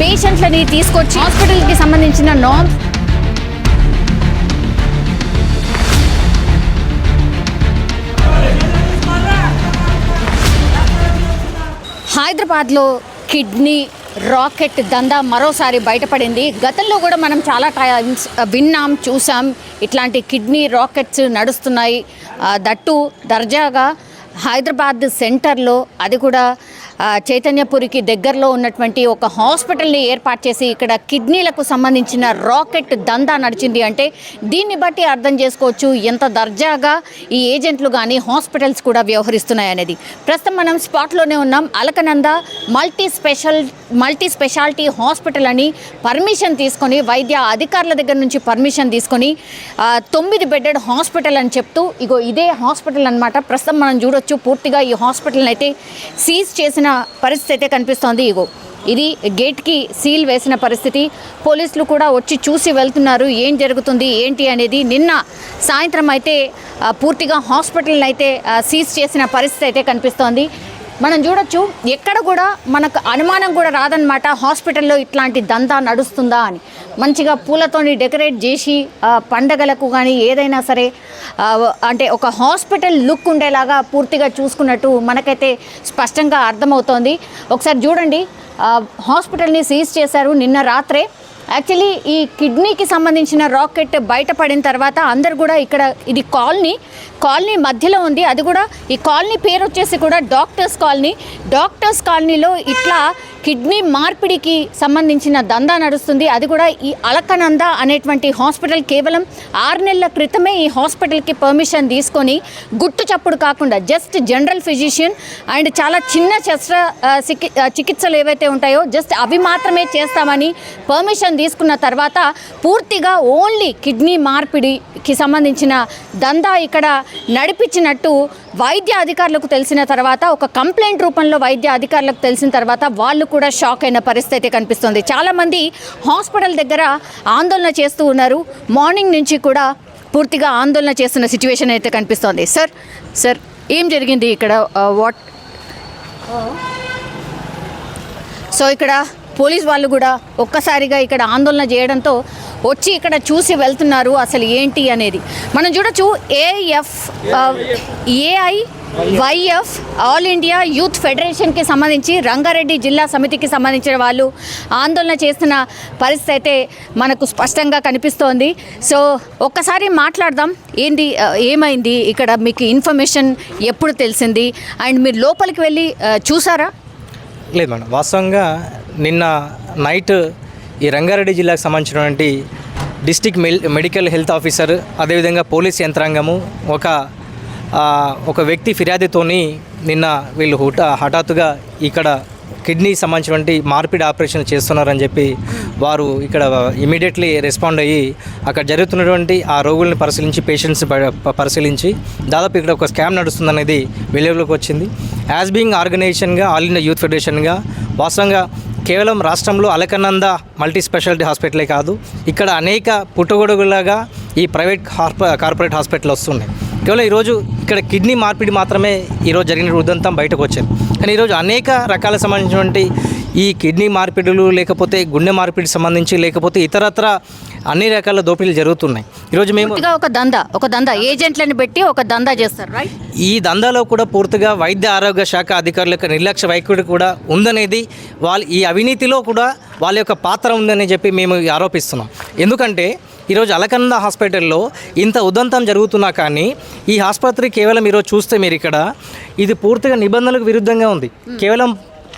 పేషెంట్లని తీసుకొచ్చి హాస్పిటల్కి సంబంధించిన నామ్స్ హైదరాబాద్లో కిడ్నీ రాకెట్ దందా మరోసారి బయటపడింది. గతంలో కూడా మనం చాలా టైమ్స్ విన్నాం, చూసాం. ఇట్లాంటి కిడ్నీ రాకెట్స్ నడుస్తున్నాయి. దట్టు దర్జాగా హైదరాబాద్ సెంటర్లో, అది కూడా చైతన్యపురికి దగ్గరలో ఉన్నటువంటి ఒక హాస్పిటల్ని ఏర్పాటు చేసి ఇక్కడ కిడ్నీలకు సంబంధించిన రాకెట్ దందా నడిచింది. అంటే దీన్ని బట్టి అర్థం చేసుకోవచ్చు ఎంత దర్జాగా ఈ ఏజెంట్లు కానీ హాస్పిటల్స్ కూడా వ్యవహరిస్తున్నాయి అనేది. ప్రస్తుతం మనం స్పాట్లోనే ఉన్నాం. అలకనంద మల్టీ స్పెషాలిటీ హాస్పిటల్ అని పర్మిషన్ తీసుకొని, వైద్య అధికారుల దగ్గర నుంచి పర్మిషన్ తీసుకొని 9 బెడెడ్ హాస్పిటల్ అని చెప్తూ ఇగో ఇదే హాస్పిటల్ అనమాట. ప్రస్తుతం మనం చూడొచ్చు పూర్తిగా ఈ హాస్పిటల్ని అయితే సీజ్ చేసిన పరిస్థితి అయితే కనిపిస్తోంది. ఇగో ఇది గేట్కి సీల్ వేసిన పరిస్థితి. పోలీసులు కూడా వచ్చి చూసి వెళ్తున్నారు ఏం జరుగుతుంది ఏంటి అనేది. నిన్న సాయంత్రం అయితే పూర్తిగా హాస్పిటల్ని అయితే సీజ్ చేసిన పరిస్థితి అయితే కనిపిస్తోంది. మనం చూడొచ్చు ఎక్కడ కూడా మనకు అనుమానం కూడా రాదనమాట హాస్పిటల్లో ఇట్లాంటి దందా నడుస్తుందా అని. మంచిగా పూలతోని డెకరేట్ చేసి పండగలకు కానీ ఏదైనా సరే అంటే ఒక హాస్పిటల్ లుక్ ఉండేలాగా పూర్తిగా చూసుకున్నట్టు మనకైతే స్పష్టంగా అర్థమవుతోంది. ఒకసారి చూడండి, హాస్పిటల్ని సీజ్ చేశారు నిన్న రాత్రే. యాక్చువల్లీ ఈ కిడ్నీకి సంబంధించిన రాకెట్ బయటపడిన తర్వాత అందరు కూడా ఇక్కడ ఇది కాలనీ మధ్యలో ఉంది. అది కూడా ఈ కాలనీ పేరు వచ్చేసి కూడా డాక్టర్స్ కాలనీలో ఇట్లా కిడ్నీ మార్పిడికి సంబంధించిన దందా నడుస్తుంది. అది కూడా ఈ అలకనంద అనేటువంటి హాస్పిటల్ కేవలం 6 నెలల క్రితమే ఈ హాస్పిటల్కి పర్మిషన్ తీసుకొని గుట్టు చప్పుడు కాకుండా జస్ట్ జనరల్ ఫిజిషియన్ అండ్ చాలా చిన్న చికిత్సలు ఏవైతే ఉంటాయో జస్ట్ అవి మాత్రమే చేస్తామని పర్మిషన్ తీసుకున్న తర్వాత పూర్తిగా ఓన్లీ కిడ్నీ మార్పిడికి సంబంధించిన దందా ఇక్కడ నడిపించినట్టు వైద్య అధికారులకు తెలిసిన తర్వాత, ఒక కంప్లైంట్ రూపంలో వైద్య అధికారులకు తెలిసిన తర్వాత వాళ్ళు కూడా షాక్ అయిన పరిస్థితి కనిపిస్తుంది. చాలామంది హాస్పిటల్ దగ్గర ఆందోళన చేస్తూ ఉన్నారు. మార్నింగ్ నుంచి కూడా పూర్తిగా ఆందోళన చేస్తున్న సిచ్యువేషన్ అయితే కనిపిస్తోంది. సార్ ఏం జరిగింది ఇక్కడ? సో ఇక్కడ పోలీస్ వాళ్ళు కూడా ఒక్కసారిగా ఇక్కడ ఆందోళన చేయడంతో వచ్చి ఇక్కడ చూసి వెళ్తున్నారు అసలు ఏంటి అనేది. మనం చూడొచ్చు ఏఐవైఎఫ్ ఆల్ ఇండియా యూత్ ఫెడరేషన్కి సంబంధించి రంగారెడ్డి జిల్లా సమితికి సంబంధించిన వాళ్ళు ఆందోళన చేస్తున్న పరిస్థితి అయితే మనకు స్పష్టంగా కనిపిస్తోంది. సో ఒక్కసారి మాట్లాడదాం. ఏమైంది ఇక్కడ? మీకు ఇన్ఫర్మేషన్ ఎప్పుడు తెలిసింది అండ్ మీరు లోపలికి వెళ్ళి చూసారా? లేదు మేడం, వాస్తవంగా నిన్న నైట్ ఈ రంగారెడ్డి జిల్లాకు సంబంధించినటువంటి డిస్ట్రిక్ట్ మెడికల్ హెల్త్ ఆఫీసర్, అదేవిధంగా పోలీస్ యంత్రాంగము ఒక వ్యక్తి ఫిర్యాదుతోని నిన్న వీళ్ళు హఠాత్తుగా ఇక్కడ కిడ్నీ సంబంధించినటువంటి మార్పిడి ఆపరేషన్ చేస్తున్నారని చెప్పి వారు ఇక్కడ ఇమీడియట్లీ రెస్పాండ్ అయ్యి అక్కడ జరుగుతున్నటువంటి ఆ రోగుల్ని పరిశీలించి, పేషెంట్స్ పరిశీలించి దాదాపు ఇక్కడ ఒక స్కామ్ నడుస్తుందనేది వెలుగులోకి వచ్చింది. యాజ్ బీయింగ్ ఆర్గనైజేషన్గా ఆల్ ఇండియా యూత్ ఫెడరేషన్గా వాస్తవంగా కేవలం రాష్ట్రంలో అలకనంద మల్టీ స్పెషాలిటీ హాస్పిటలే కాదు, ఇక్కడ అనేక పుట్టగొడుగులాగా ఈ ప్రైవేట్ కార్పొరేట్ హాస్పిటల్ వస్తున్నాయి. కేవలం ఈరోజు ఇక్కడ కిడ్నీ మార్పిడి మాత్రమే ఈరోజు జరిగిన ఉదంతం బయటకు వచ్చింది. కానీ ఈరోజు అనేక రకాల సంబంధించినటువంటి ఈ కిడ్నీ మార్పిడులు, లేకపోతే గుండె మార్పిడి సంబంధించి, లేకపోతే ఇతరత్ర అన్ని రకాల దోపిడీలు జరుగుతున్నాయి. ఈరోజు మేము ఒక దందా ఏజెంట్లను పెట్టి ఒక దందా చేస్తారు, రైట్? ఈ దందాలో కూడా పూర్తిగా వైద్య ఆరోగ్య శాఖ అధికారుల యొక్క నిర్లక్ష్య వైఖరి కూడా ఉందనేది, ఈ అవినీతిలో కూడా వాళ్ళ యొక్క పాత్ర ఉందని చెప్పి మేము ఆరోపిస్తున్నాం. ఎందుకంటే ఈరోజు అలకనంద హాస్పిటల్లో ఇంత ఉదంతం జరుగుతున్నా కానీ ఈ ఆసుపత్రి కేవలం ఈరోజు చూస్తే మీరు ఇక్కడ ఇది పూర్తిగా నిబంధనలకు విరుద్ధంగా ఉంది. కేవలం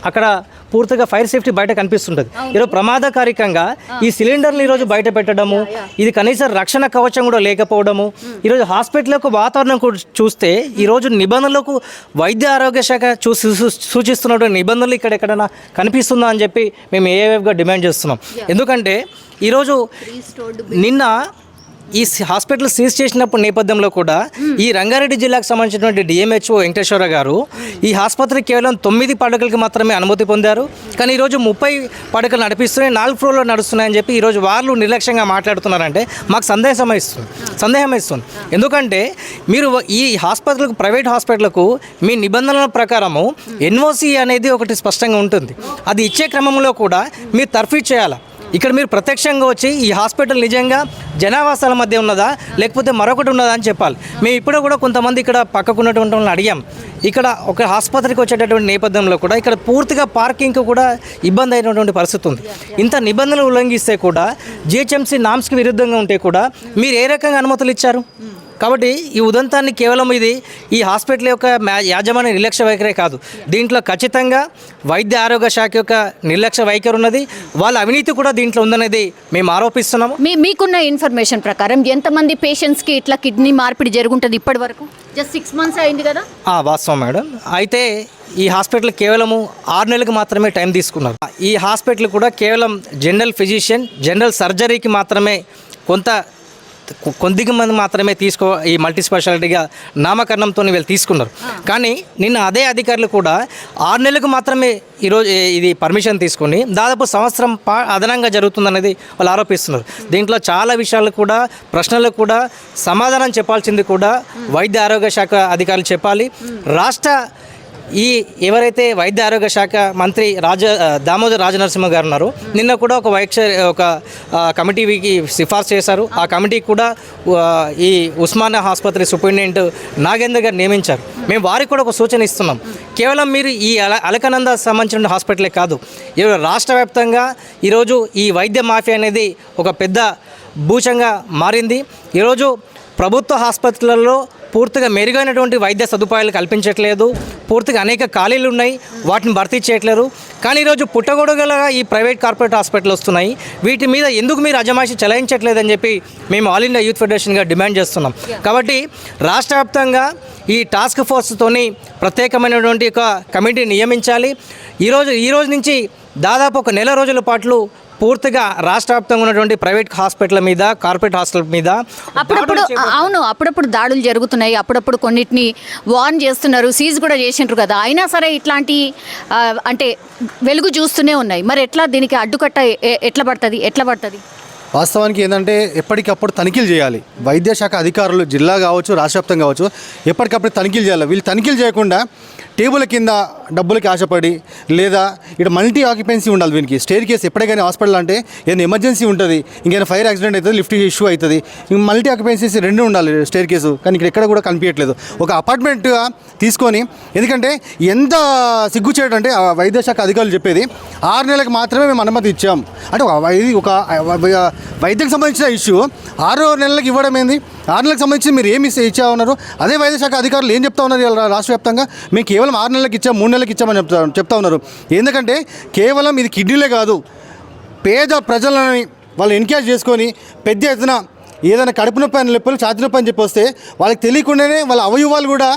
అక్కడ పూర్తిగా ఫైర్ సేఫ్టీ బయట కనిపిస్తుంటుంది. ఈరోజు ప్రమాదకారికంగా ఈ సిలిండర్లు ఈరోజు బయట పెట్టడము, ఇది కనీసం రక్షణ కవచం కూడా లేకపోవడము. ఈరోజు హాస్పిటల్ యొక్క వాతావరణం కూడా చూస్తే ఈరోజు నిబంధనలకు వైద్య ఆరోగ్య శాఖ సూచిస్తున్నటువంటి నిబంధనలు ఇక్కడ ఎక్కడైనా కనిపిస్తుందా అని చెప్పి మేము ఏఏఎఫ్గా డిమాండ్ చేస్తున్నాం. ఎందుకంటే ఈరోజు నిన్న ఈ హాస్పిటల్ సీజ్ చేసినప్పుడు నేపథ్యంలో కూడా ఈ రంగారెడ్డి జిల్లాకు సంబంధించినటువంటి డిఎంహెచ్ఓ వెంకటేశ్వర గారు ఈ ఆసుపత్రికి కేవలం 9 పడకలకి మాత్రమే అనుమతి పొందారు. కానీ ఈరోజు 30 పడకలు నడిపిస్తున్నాయి, 4 ఫ్లోర్లో నడుస్తున్నాయని చెప్పి ఈరోజు వాళ్ళు నిర్లక్ష్యంగా మాట్లాడుతున్నారంటే మాకు సందేహం ఇస్తుంది. ఎందుకంటే మీరు ఈ హాస్పిటల్కు, ప్రైవేట్ హాస్పిటల్కు మీ నిబంధనల ప్రకారము ఎన్ఓసి అనేది ఒకటి స్పష్టంగా ఉంటుంది. అది ఇచ్చే క్రమంలో కూడా మీరు తర్ఫీ చేయాలి. ఇక్కడ మీరు ప్రత్యక్షంగా వచ్చి ఈ హాస్పిటల్ నిజంగా జనావాసాల మధ్య ఉన్నదా లేకపోతే మరొకటి ఉన్నదా అని చెప్పాలి. మేము ఇప్పుడు కూడా కొంతమంది ఇక్కడ పక్కకున్నటువంటి వాళ్ళని అడిగాం. ఇక్కడ ఒక ఆసుపత్రికి వచ్చేటటువంటి నేపథ్యంలో కూడా ఇక్కడ పూర్తిగా పార్కింగ్కి కూడా ఇబ్బంది అయినటువంటి పరిస్థితి ఉంది. ఇంత నిబంధనలు ఉల్లంఘిస్తే కూడా జిహెచ్ఎంసీ నామ్స్కి విరుద్ధంగా ఉంటే కూడా మీరు ఏ రకంగా అనుమతులు ఇచ్చారు? కాబట్టి ఈ ఉదంతాన్ని కేవలం ఇది ఈ హాస్పిటల్ యొక్క యాజమాన్య నిర్లక్ష్య వైఖరే కాదు, దీంట్లో ఖచ్చితంగా వైద్య ఆరోగ్య శాఖ యొక్క నిర్లక్ష్య వైఖరి ఉన్నది, వాళ్ళ అవినీతి కూడా దీంట్లో ఉందనేది మేము ఆరోపిస్తున్నాము. మీకున్న ఇన్ఫర్మేషన్ ప్రకారం ఎంతమంది పేషెంట్స్కి ఇట్లా కిడ్నీ మార్పిడి జరుగుంటుంది ఇప్పటి వరకు? జస్ట్ 6 months అయింది కదా? వాస్తవం మేడం. అయితే ఈ హాస్పిటల్ కేవలము 6 నెలలకు మాత్రమే టైం తీసుకున్నారు. ఈ హాస్పిటల్ కూడా కేవలం జనరల్ ఫిజిషియన్, జనరల్ సర్జరీకి మాత్రమే కొద్దిగా మంది మాత్రమే ఈ మల్టీ స్పెషాలిటీగా నామకరణంతో వీళ్ళు తీసుకున్నారు. కానీ నిన్న అదే అధికారులు కూడా 6 నెలలకు మాత్రమే ఈరోజు ఇది పర్మిషన్ తీసుకొని దాదాపు సంవత్సరం అదనంగా జరుగుతుందనేది వాళ్ళు ఆరోపిస్తున్నారు. దీంట్లో చాలా విషయాలు కూడా, ప్రశ్నలకు కూడా సమాధానం చెప్పాల్సింది కూడా వైద్య ఆరోగ్య శాఖ అధికారులు చెప్పాలి. ఎవరైతే వైద్య ఆరోగ్య శాఖ మంత్రి దామోదర్ రాజనరసింహ గారు ఉన్నారో నిన్న కూడా ఒక కమిటీకి సిఫార్సు చేశారు. ఆ కమిటీకి కూడా ఈ ఉస్మానియా ఆసుపత్రి సూపరింటెండెంట్ నాగేందర్ గారు నియమించారు. మేము వారికి కూడా ఒక సూచన ఇస్తున్నాం. కేవలం మీరు ఈ అలకనంద సంబంధించిన హాస్పిటలే కాదు, ఈరోజు రాష్ట్ర వ్యాప్తంగా ఈరోజు ఈ వైద్య మాఫియా అనేది ఒక పెద్ద భూషంగా మారింది. ఈరోజు ప్రభుత్వ ఆసుపత్రులలో పూర్తిగా మెరుగైనటువంటి వైద్య సదుపాయాలు కల్పించట్లేదు, పూర్తిగా అనేక ఖాళీలు ఉన్నాయి, వాటిని భర్తీ చేయట్లేరు. కానీ ఈరోజు పుట్టగొడుగులుగా ఈ ప్రైవేట్ కార్పొరేట్ హాస్పిటల్ వస్తున్నాయి. వీటి మీద ఎందుకు మీరు అజమాయిషి చెలాయించట్లేదని చెప్పి మేము ఆల్ ఇండియా యూత్ ఫెడరేషన్గా డిమాండ్ చేస్తున్నాం. కాబట్టి రాష్ట్ర వ్యాప్తంగా ఈ టాస్క్ ఫోర్స్తోని ప్రత్యేకమైనటువంటి ఒక కమిటీ నియమించాలి. ఈరోజు నుంచి దాదాపు ఒక నెల రోజుల పాటు పూర్తిగా రాష్ట్ర వ్యాప్తంగా ఉన్నటువంటి ప్రైవేట్ హాస్పిటల్ మీద, కార్పొరేట్ హాస్పిటల్ మీద అప్పుడప్పుడు దాడులు జరుగుతున్నాయి, అప్పుడప్పుడు కొన్నిటిని వార్న్ చేస్తున్నారు, సీజ్ కూడా చేసిండ్రు కదా. అయినా సరే ఇట్లాంటి అంటే వెలుగు చూస్తూనే ఉన్నాయి. మరి ఎట్లా దీనికి అడ్డుకట్ట ఎట్లా పడుతుంది? వాస్తవానికి ఏంటంటే ఎప్పటికప్పుడు తనిఖీలు చేయాలి. వైద్య శాఖ అధికారులు జిల్లా కావచ్చు, రాష్ట్ర వ్యాప్తంగా కావచ్చు, ఎప్పటికప్పుడు తనిఖీలు చేయాలి. వీళ్ళు తనిఖీలు చేయకుండా టేబుల్ కింద డబ్బులకి ఆశపడి, లేదా ఇక్కడ మల్టీ ఆక్యుపెన్సీ ఉండాలి. వీనికి స్టేర్ కేసు ఎప్పటికైనా హాస్పిటల్ అంటే ఏదైనా ఎమర్జెన్సీ ఉంటుంది, ఇంకైనా ఫైర్ యాక్సిడెంట్ అవుతుంది, లిఫ్ట్ ఇష్యూ అవుతుంది, ఇంక మల్టీ ఆక్యుపెన్సీస్ 2 ఉండాలి స్టేర్ కేసు. కానీ ఇక్కడ ఎక్కడ కూడా కనిపించట్లేదు. ఒక అపార్ట్మెంట్గా తీసుకొని, ఎందుకంటే ఎంత సిగ్గు చేయడం అంటే వైద్య శాఖ అధికారులు చెప్పేది 6 నెలలకు మాత్రమే మేము అనుమతి ఇచ్చాం అంటే ఒక వైద్యకు సంబంధించిన ఇష్యూ 6 నెలలకు ఇవ్వడం ఏంది? 6 నెలలకు సంబంధించి మీరు ఏమి ఇచ్చా ఉన్నారు? అదే వైద్య శాఖ అధికారులు ఏం చెప్తా ఉన్నారు రాష్ట్ర వ్యాప్తంగా? మేము కేవలం 6 నెలలకు ఇచ్చాం, 3 నెలలకు ఇచ్చామని చెప్తా ఉన్నారు. ఎందుకంటే కేవలం ఇది కిడ్నీలే కాదు, పేద ప్రజలని వాళ్ళు ఎన్కరేజ్ చేసుకొని పెద్ద ఎత్తున ఏదైనా కడుపు నొప్పి అని లేకపోతే ఛాతీ నొప్పి అని చెప్పి వస్తే వాళ్ళకి తెలియకుండానే వాళ్ళ అవయవాలు కూడా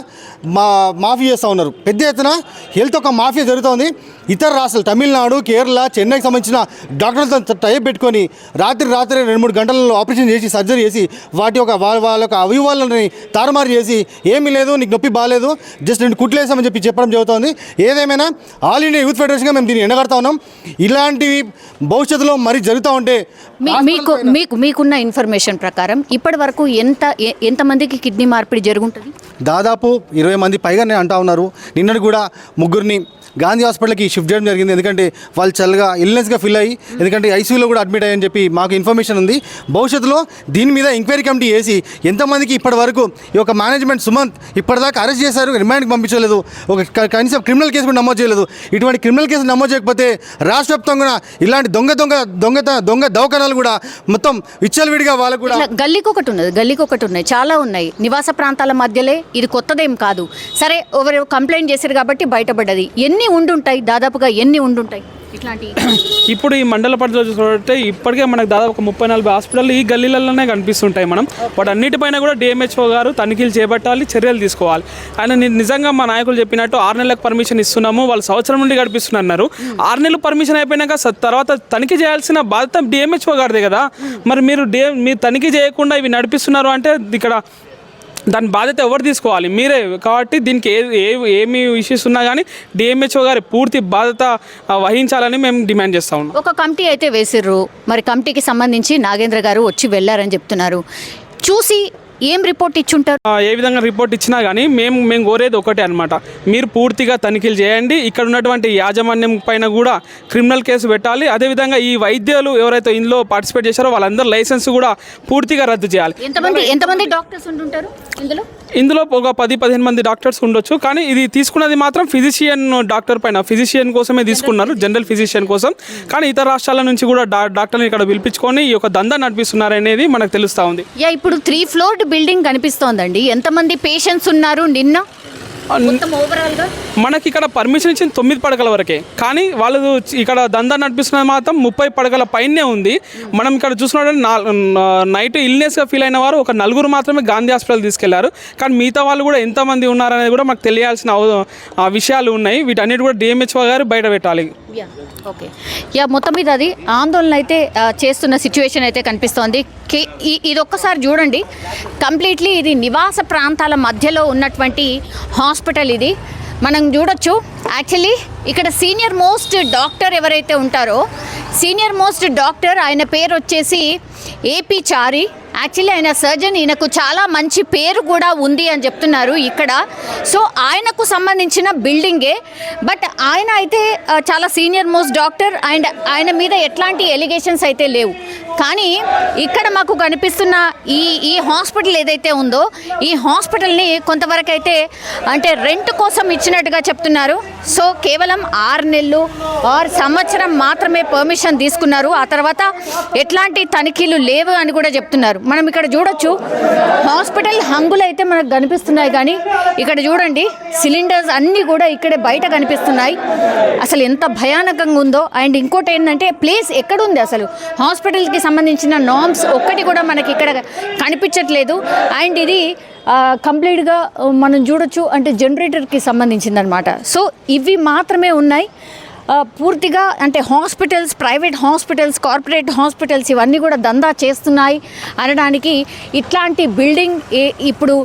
మాఫీ చేస్తూ ఉన్నారు. పెద్ద ఎత్తున హెల్త్ ఒక మాఫియా జరుగుతుంది. ఇతర రాష్ట్రాలు తమిళనాడు, కేరళ, చెన్నైకి సంబంధించిన డాక్టర్లతో టైప్ పెట్టుకొని రాత్రి 2-3 గంటలలో ఆపరేషన్ చేసి, సర్జరీ చేసి వాళ్ళ యొక్క అవయవాలని తారుమారు చేసి, ఏమీ లేదు నీకు నొప్పి బాగాలేదు, జస్ట్ 2 కుట్లు వేసామని చెప్పడం జరుగుతుంది. ఏదేమైనా ఆల్ ఇండియా యూత్ ఫెడరేషన్గా మేము దీన్ని ఎండగడతా ఉన్నాం. ఇలాంటివి భవిష్యత్తులో మరి జరుగుతూ ఉంటే మీకున్న ఇన్ఫర్మేషన్ ప్రకారం ఇప్పటి వరకు ఎంతమందికి కిడ్నీ మార్పిడి జరుగుతుంది? దాదాపు 20 మంది పైగా నేను అంటా ఉన్నారు. నిన్నటి కూడా 3 గాంధీ హాస్పిటల్కి షిఫ్ట్ చేయడం జరిగింది. ఎందుకంటే వాళ్ళు చల్లగా ఇల్నెస్గా ఫీల్ అయ్యి, ఎందుకంటే ఐసీయూలో కూడా అడ్మిట్ అయ్యని చెప్పి మాకు ఇన్ఫర్మేషన్ ఉంది. భవిష్యత్తులో దీని మీద ఎంక్వైరీ కమిటీ వేసి ఎంతమందికి ఇప్పటి వరకు ఈ యొక్క మేనేజ్మెంట్ సుమంత్ ఇప్పటిదాకా అరెస్ట్ చేశారు, రిమాండ్కి పంపించలేదు, ఒక కనీసం క్రిమినల్ కేసు కూడా నమోదు చేయలేదు. ఇటువంటి క్రిమినల్ కేసు నమోదు చేయకపోతే రాష్ట్ర వ్యాప్తంగా ఇలాంటి దొంగ దవాఖానాలు కూడా మొత్తం విచ్చలవిడిగా వాళ్ళకు కూడా గల్లీకి ఒకటి ఉన్నాయి, చాలా ఉన్నాయి నివాస ప్రాంతాల మధ్యలే. ఇది కొత్తదేం కాదు. సరే, ఎవరు కంప్లైంట్ చేశారు కాబట్టి బయటపడ్డది. ఎన్ని ఉండుంటాయి? దాదాపుగా ఎన్ని ఉండుంటాయి? ఇట్లాంటి ఇప్పుడు ఈ మండల పరిధిలో చూసుకుంటే ఇప్పటికే మనకు దాదాపు ఒక 30-40 హాస్పిటల్ ఈ గల్లీలలోనే కనిపిస్తుంటాయి. మనం వాటన్నిటిపైన కూడా డిఎంహెచ్ఓ గారు తనిఖీలు చేపట్టాలి, చర్యలు తీసుకోవాలి. ఆయన నిజంగా మా నాయకులు చెప్పినట్టు 6 నెలలకు పర్మిషన్ ఇస్తున్నాము, వాళ్ళు సంవత్సరం నుండి గడిపిస్తున్నారు. 6 నెలలు పర్మిషన్ అయిపోయినాక తర్వాత తనిఖీ చేయాల్సిన బాధ్యత డిఎంహెచ్ఓ గారిదే కదా. మరి మీరు తనిఖీ చేయకుండా ఇవి నడిపిస్తున్నారు అంటే ఇక్కడ దాని బాధ్యత ఎవరు తీసుకోవాలి? మీరే. కాబట్టి దీనికి ఏమి ఇష్యూస్ ఉన్నా కానీ డిఎంహెచ్ఓ గారి పూర్తి బాధ్యత వహించాలని మేము డిమాండ్ చేస్తా ఉన్నాం. ఒక కమిటీ అయితే వేసిర్రు, మరి కమిటీకి సంబంధించి నాగేంద్ర గారు వచ్చి వెళ్ళారని చెప్తున్నారు. చూసి ఏం రిపోర్ట్ ఇచ్చుంటారు? ఏ విధంగా రిపోర్ట్ ఇచ్చినా కానీ మేము కోరేది ఒకటే అనమాట, మీరు పూర్తిగా తనిఖీలు చేయండి. ఇక్కడ ఉన్నటువంటి యాజమాన్యం పైన కూడా క్రిమినల్ కేసు పెట్టాలి. అదేవిధంగా ఈ వైద్యులు ఎవరైతే ఇందులో పార్టిసిపేట్ చేశారో వాళ్ళందరూ లైసెన్స్ కూడా పూర్తిగా రద్దు చేయాలి. ఎంతమంది డాక్టర్స్ ఉంటుంటారు ఇందులో ఒక 10-15 మంది డాక్టర్స్ ఉండొచ్చు. కానీ ఇది తీసుకున్నది మాత్రం ఫిజిషియన్ డాక్టర్ పైన, ఫిజిషియన్ కోసమే తీసుకున్నారు, జనరల్ ఫిజిషియన్ కోసం. కానీ ఇతర రాష్ట్రాల నుంచి కూడా డాక్టర్ని ఇక్కడ పిలిపించుకొని ఈ యొక్క దందా నడిపిస్తున్నారు అనేది మనకు తెలుస్తూ ఉంది. ఇప్పుడు 3 ఫ్లోర్డ్ బిల్డింగ్ కనిపిస్తోందండి. ఎంతమంది పేషెంట్స్ ఉన్నారు నిన్న ఓవరాల్గా? మనకి ఇక్కడ పర్మిషన్ ఇచ్చిన 9 పడకల వరకే, కానీ వాళ్ళు ఇక్కడ దందా నడిపిస్తున్నది మాత్రం 30 పడకల పైనే ఉంది. మనం ఇక్కడ చూసినట్టు నైట్ ఇల్నెస్గా ఫీల్ అయిన వారు ఒక 4 మాత్రమే గాంధీ హాస్పిటల్ తీసుకెళ్లారు. కానీ మిగతా వాళ్ళు కూడా ఎంతమంది ఉన్నారనేది కూడా మాకు తెలియాల్సిన విషయాలు ఉన్నాయి. వీటన్నిటి కూడా డిఎంహెచ్ఓ గారు బయట పెట్టాలి. ఓకే, మొత్తం మీద అది ఆందోళన అయితే చేస్తున్న సిచ్యువేషన్ అయితే కనిపిస్తోంది. ఇది ఒక్కసారి చూడండి, కంప్లీట్లీ ఇది నివాస ప్రాంతాల మధ్యలో ఉన్నటువంటి హాస్పిటల్. ఇది మనం చూడొచ్చు. యాక్చువల్లీ ఇక్కడ సీనియర్ మోస్ట్ డాక్టర్ ఎవరైతే ఉంటారో, సీనియర్ మోస్ట్ డాక్టర్, ఆయన పేరు వచ్చేసి ఏపీ చారి. యాక్చువల్లీ ఆయన సర్జన్, ఈయనకు చాలా మంచి పేరు కూడా ఉంది అని చెప్తున్నారు ఇక్కడ. సో ఆయనకు సంబంధించిన బిల్డింగే, బట్ ఆయన అయితే చాలా సీనియర్ మోస్ట్ డాక్టర్ అండ్ ఆయన మీద ఎట్లాంటి ఎలిగేషన్స్ అయితే లేవు. కానీ ఇక్కడ మాకు కనిపిస్తున్న ఈ హాస్పిటల్ ఏదైతే ఉందో, ఈ హాస్పిటల్ని కొంతవరకు అయితే అంటే రెంట్ కోసం ఇచ్చినట్టుగా చెప్తున్నారు. సో కేవలం 6 నెలలు 6 సంవత్సరం మాత్రమే పర్మిషన్ తీసుకున్నారు. ఆ తర్వాత ఎట్లాంటి తనిఖీలు లేవు అని కూడా చెప్తున్నారు. మనం ఇక్కడ చూడొచ్చు, హాస్పిటల్ హంగులు అయితే మనకు కనిపిస్తున్నాయి. కానీ ఇక్కడ చూడండి, సిలిండర్స్ అన్నీ కూడా ఇక్కడే బయట కనిపిస్తున్నాయి. అసలు ఎంత భయానకంగా ఉందో. అండ్ ఇంకోటి ఏంటంటే, ప్లేస్ ఎక్కడుంది అసలు? హాస్పిటల్కి సంబంధించిన నార్మ్స్ ఒక్కటి కూడా మనకి ఇక్కడ కనిపించట్లేదు. అండ్ ఇది కంప్లీట్గా మనం చూడొచ్చు అంటే జనరేటర్కి సంబంధించిందనమాట. సో ఇవి మాత్రమే ఉన్నాయి. పూర్తిగా అంటే hospitals, private hospitals, corporate hospitals ఇవన్నీ కూడా దందా చేస్తున్నాయి అనడానికి ఇట్లాంటి బిల్డింగ్ ఇప్పుడు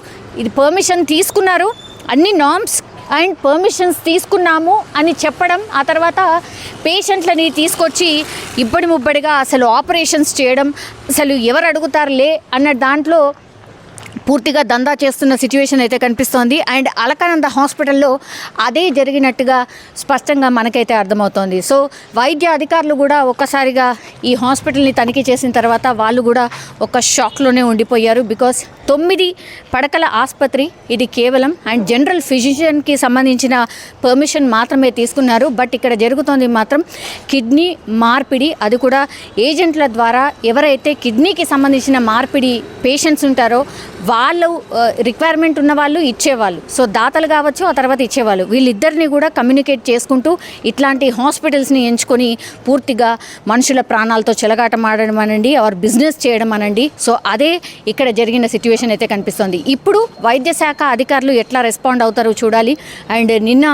ఇది పర్మిషన్ తీసుకున్నారు, అన్ని నార్మ్స్ అండ్ పర్మిషన్స్ తీసుకున్నాము అని చెప్పడం, ఆ తర్వాత పేషెంట్లని తీసుకొచ్చి ఇబ్బడి ముబ్బడిగా అసలు ఆపరేషన్స్ చేయడం, అసలు ఎవరు అడుగుతారులే అన్న దాంట్లో పూర్తిగా దందా చేస్తున్న సిచ్యువేషన్ అయితే కనిపిస్తోంది. అండ్ అలకానంద హాస్పిటల్లో అదే జరిగినట్టుగా స్పష్టంగా మనకైతే అర్థమవుతోంది. సో వైద్య అధికారులు కూడా ఒక్కసారిగా ఈ హాస్పిటల్ని తనిఖీ చేసిన తర్వాత వాళ్ళు కూడా ఒక షాక్లోనే ఉండిపోయారు. బికాస్ 9 పడకల ఆసుపత్రి ఇది కేవలం, అండ్ జనరల్ ఫిజిషియన్కి సంబంధించిన పర్మిషన్ మాత్రమే తీసుకున్నారు. బట్ ఇక్కడ జరుగుతోంది మాత్రం కిడ్నీ మార్పిడి, అది కూడా ఏజెంట్ల ద్వారా. ఎవరైతే కిడ్నీకి సంబంధించిన మార్పిడి పేషెంట్స్ ఉంటారో వాళ్ళు రిక్వైర్మెంట్ ఉన్న వాళ్ళు ఇచ్చేవాళ్ళు, సో దాతలు కావచ్చు, ఆ తర్వాత ఇచ్చేవాళ్ళు, వీళ్ళిద్దరిని కూడా కమ్యూనికేట్ చేసుకుంటూ ఇట్లాంటి హాస్పిటల్స్ని ఎంచుకొని పూర్తిగా మనుషుల ప్రాణాలతో చెలగాటం ఆడడం అనండి, ఆర్ బిజినెస్ చేయడం అనండి. సో అదే ఇక్కడ జరిగిన సిచ్యువేషన్ అయితే కనిపిస్తుంది. ఇప్పుడు వైద్య శాఖ అధికారులు ఎట్లా రెస్పాండ్ అవుతారో చూడాలి. అండ్ నిన్న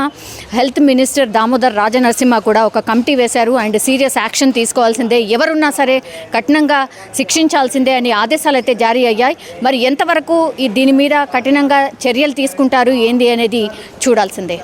హెల్త్ మినిస్టర్ దామోదర్ రాజనరసింహ కూడా ఒక కమిటీ వేశారు. అండ్ సీరియస్ యాక్షన్ తీసుకోవాల్సిందే, ఎవరున్నా సరే కఠినంగా శిక్షించాల్సిందే అని ఆదేశాలు అయితే జారీ అయ్యాయి. మరి ఎంతవరకు దీని మీద కఠినంగా చర్యలు తీసుకుంటారు ఏంది అనేది చూడాల్సిందే.